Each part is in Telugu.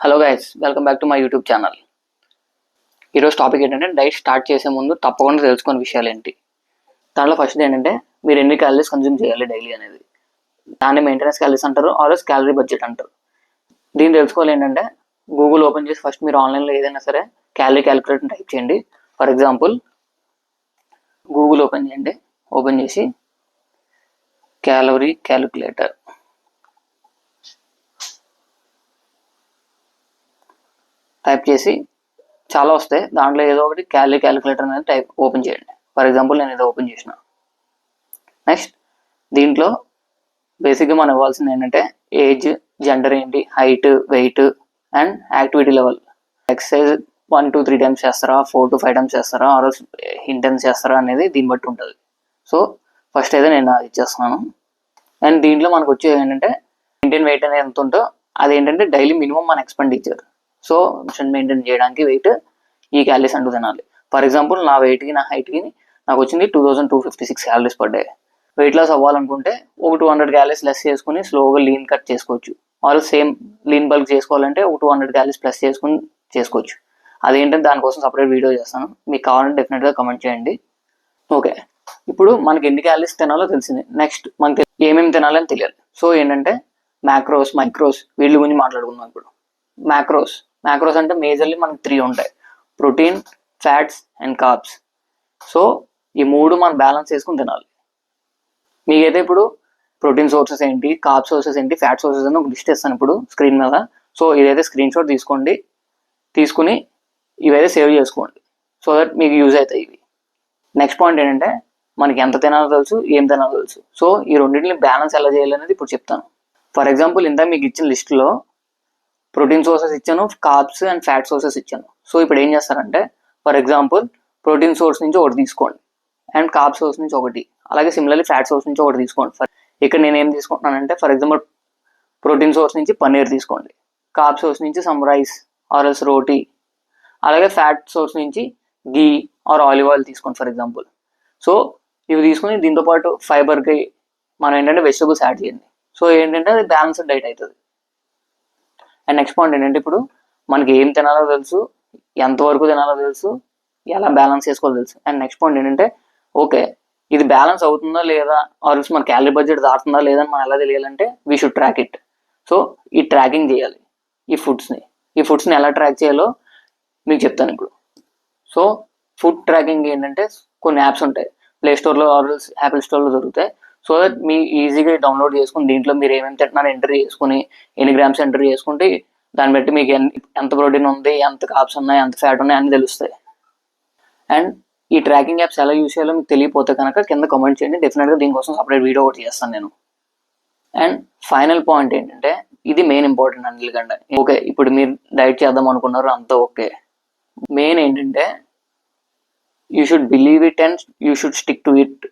Hello guys, welcome back to my YouTube channel. ఈరోజు టాపిక్ ఏంటంటే డైట్ స్టార్ట్ చేసే ముందు తప్పకుండా తెలుసుకునే విషయాలు ఏంటి. దాంట్లో ఫస్ట్ ఏంటంటే మీరు ఎన్ని క్యాలరీస్ కన్జ్యూమ్ చేయాలి డైలీ అనేది. దాన్ని మెయింటెనెన్స్ క్యాలరీస్ అంటారు, ఆర్ఎస్ క్యాలరీ బడ్జెట్ అంటారు. దీన్ని తెలుసుకోవాలి ఏంటంటే గూగుల్ ఓపెన్ చేసి ఫస్ట్ మీరు ఆన్లైన్లో ఏదైనా సరే క్యాలరీ క్యాలిక్యులేటర్ టైప్ చేయండి. ఫర్ ఎగ్జాంపుల్ గూగుల్ ఓపెన్ చేయండి. ఓపెన్ చేసి క్యాలరీ క్యాలిక్యులేటర్ టైప్ చేసి చాలా వస్తాయి. దాంట్లో ఏదో ఒకటి క్యాలరీ క్యాలిక్యులేటర్ అనేది టైప్ ఓపెన్ చేయండి. ఫర్ ఎగ్జాంపుల్ నేను ఏదో ఓపెన్ చేసిన. నెక్స్ట్ దీంట్లో బేసిక్గా మనం ఇవ్వాల్సింది ఏంటంటే ఏజ్, జెండర్ ఏంటి, height, weight and activity level. Exercise 1 to 3 times చేస్తారా, 4 to 5 times చేస్తారా, ఆర్ ఇంటెన్స్ చేస్తారా అనేది దీన్ని బట్టి ఉంటుంది. సో ఫస్ట్ అయితే నేను అది ఇచ్చేస్తున్నాను. అండ్ దీంట్లో మనకు వచ్చేది ఏంటంటే మెయింటైన్ వెయిట్ అనేది ఎంత ఉంటుందో అదేంటంటే డైలీ మినిమం మన ఎక్స్పెండిచర్. సో మెయింటైన్ చేయడానికి వెయిట్ ఈ క్యాలరీస్ అంటూ తినాలి. ఫర్ ఎగ్జాంపుల్ నా వెయిట్కి, నా హైట్కి నాకు వచ్చింది 2256 calories per day. Weight loss అవ్వాలనుకుంటే ఒక 200 క్యాలరీస్ లెస్ చేసుకుని స్లోగా లీన్ కట్ చేసుకోవచ్చు. ఆర్ సేమ్ లీన్ బల్క్ చేసుకోవాలంటే ఒక 200 క్యాలరీస్ ప్లస్ చేసుకుని చేసుకోవచ్చు. అదేంటంటే దానికోసం సపరేట్ వీడియో చేస్తాను, మీకు కావాలంటే డెఫినెట్గా కమెంట్ చేయండి. ఓకే, ఇప్పుడు మనకి ఎన్ని క్యాలరీస్ తినాలో తెలిసింది. నెక్స్ట్ మనకి ఏమేమి తినాలని తెలియాలి. సో ఏంటంటే మ్యాక్రోస్, మైక్రోస్ వీటి గురించి మాట్లాడుకుందాం. ఇప్పుడు మ్యాక్రోస్ అంటే మేజర్లీ మనకి 3 ఉంటాయి: protein, fats and carbs. So ఈ 3 మనం బ్యాలెన్స్ చేసుకుని తినాలి. మీకైతే ఇప్పుడు ప్రోటీన్ సోర్సెస్ ఏంటి, కార్బ్ సోర్సెస్ ఏంటి, ఫ్యాట్ సోర్సెస్ అని ఒక లిస్ట్ ఇస్తాను ఇప్పుడు స్క్రీన్ మీద. సో ఇదైతే స్క్రీన్ షాట్ తీసుకోండి, తీసుకుని ఇవైతే సేవ్ చేసుకోండి. సో దట్ మీకు యూజ్ అవుతాయి ఇవి. నెక్స్ట్ పాయింట్ ఏంటంటే మనకి ఎంత తినాలో తెలుసు, ఏం తినాలో తెలుసు. సో ఈ రెండింటిని బ్యాలెన్స్ ఎలా చేయాలి అనేది ఇప్పుడు చెప్తాను. ఫర్ ఎగ్జాంపుల్ ఇంత మీకు ఇచ్చిన లిస్టులో ప్రోటీన్ సోర్సెస్ ఇచ్చాను, కార్బ్స్ అండ్ ఫ్యాట్ సోర్సెస్ ఇచ్చాను. సో ఇప్పుడు ఏం చేస్తారంటే ఫర్ ఎగ్జాంపుల్ ప్రోటీన్ సోర్స్ నుంచి ఒకటి తీసుకోండి అండ్ కార్బ్ సోర్స్ నుంచి ఒకటి, అలాగే సిమిలర్లీ ఫ్యాట్ సోర్స్ నుంచి ఒకటి తీసుకోండి. ఇక్కడ నేను ఏం తీసుకుంటున్నానంటే ఫర్ ఎగ్జాంపుల్ ప్రోటీన్ సోర్స్ నుంచి పన్నీర్ తీసుకోండి, కార్బ్ సోర్స్ నుంచి సమ్ రైస్ ఆర్ఎల్స్ రోటీ, అలాగే ఫ్యాట్ సోర్స్ నుంచి గీ ఆర్ ఆలివ్ ఆయిల్ తీసుకోండి ఫర్ ఎగ్జాంపుల్. సో ఇవి తీసుకుని దీంతో పాటు ఫైబర్కి మనం ఏంటంటే వెజిటబుల్స్ యాడ్ చేయండి. సో ఏంటంటే అది బ్యాలెన్స్డ్ డైట్ అవుతుంది. అండ్ నెక్స్ట్ పాయింట్ ఏంటంటే ఇప్పుడు మనకి ఏం తినాలో తెలుసు, ఎంతవరకు తినాలో తెలుసు, ఎలా బ్యాలెన్స్ చేసుకోవాలో తెలుసు. అండ్ నెక్స్ట్ పాయింట్ ఏంటంటే ఓకే ఇది బ్యాలెన్స్ అవుతుందా లేదా, ఆర్ మన క్యాలరీ బడ్జెట్ దాటుతుందా లేదా అని మనం ఎలా తెలియాలంటే we should track it. So ఈ ట్రాకింగ్ చేయాలి ఈ ఫుడ్స్ని ఎలా ట్రాక్ చేయాలో మీకు చెప్తాను ఇప్పుడు. సో ఫుడ్ ట్రాకింగ్ ఏంటంటే కొన్ని యాప్స్ ఉంటాయి, ప్లే స్టోర్లో ఆర్ యాపిల్ స్టోర్లో దొరుకుతాయి. సో దట్ మీ ఈజీగా డౌన్లోడ్ చేసుకుని దీంట్లో మీరు ఏమేమి తింటున్నారో ఎంటర్ చేసుకుని ఎన్ని గ్రామ్స్ ఎంటర్ చేసుకుంటే దాన్ని బట్టి మీకు ఎంత ప్రోటీన్ ఉంది, ఎంత కార్బ్స్ ఉన్నాయి, ఎంత ఫ్యాట్ ఉన్నాయి అన్ని తెలుస్తాయి. అండ్ ఈ ట్రాకింగ్ యాప్స్ ఎలా యూస్ చేయాలో మీకు తెలియపోతే కనుక కింద కామెంట్ చేయండి, డెఫినెట్గా దీనికోసం సపరేట్ వీడియో ఒకటి చేస్తాను నేను. అండ్ ఫైనల్ పాయింట్ ఏంటంటే ఇది మెయిన్ ఇంపార్టెంట్ అన్నిటికంటే. ఓకే ఇప్పుడు మీరు డైట్ చేద్దాం అనుకున్నారు అంతా ఓకే, మెయిన్ ఏంటంటే you should believe it and you should stick to it.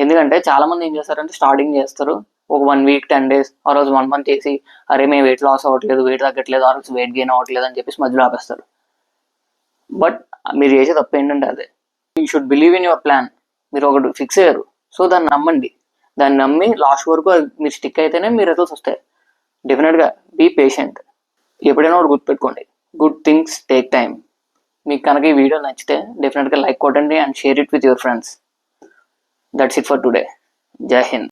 ఎందుకంటే చాలా మంది ఏం చేస్తారంటే స్టార్టింగ్ చేస్తారు ఒక 1 week 10 days ఆ రోజు 1 month చేసి అరే మేము వెయిట్ లాస్ అవ్వట్లేదు, వెయిట్ తగ్గట్లేదు, ఆ రోజు వెయిట్ గెయిన్ అవ్వట్లేదు అని చెప్పేసి మధ్యలో ఆపేస్తారు. బట్ మీరు చేసే తప్పు ఏంటంటే అదే, you should believe in your plan. మీరు ఒకటి ఫిక్స్ అయ్యారు, సో దాన్ని నమ్మండి. దాన్ని నమ్మి లాస్ట్ వరకు మీరు స్టిక్ అయితేనే మీ రిజల్ట్స్ వస్తాయి. డెఫినెట్గా బీ పేషెంట్. ఎప్పుడైనా ఒకటి గుర్తుపెట్టుకోండి, గుడ్ థింగ్స్ టేక్ టైం. మీకు కనుక ఈ వీడియో నచ్చితే డెఫినెట్గా లైక్ కొట్టండి and share it with your friends. That's it for today. Jai Hind.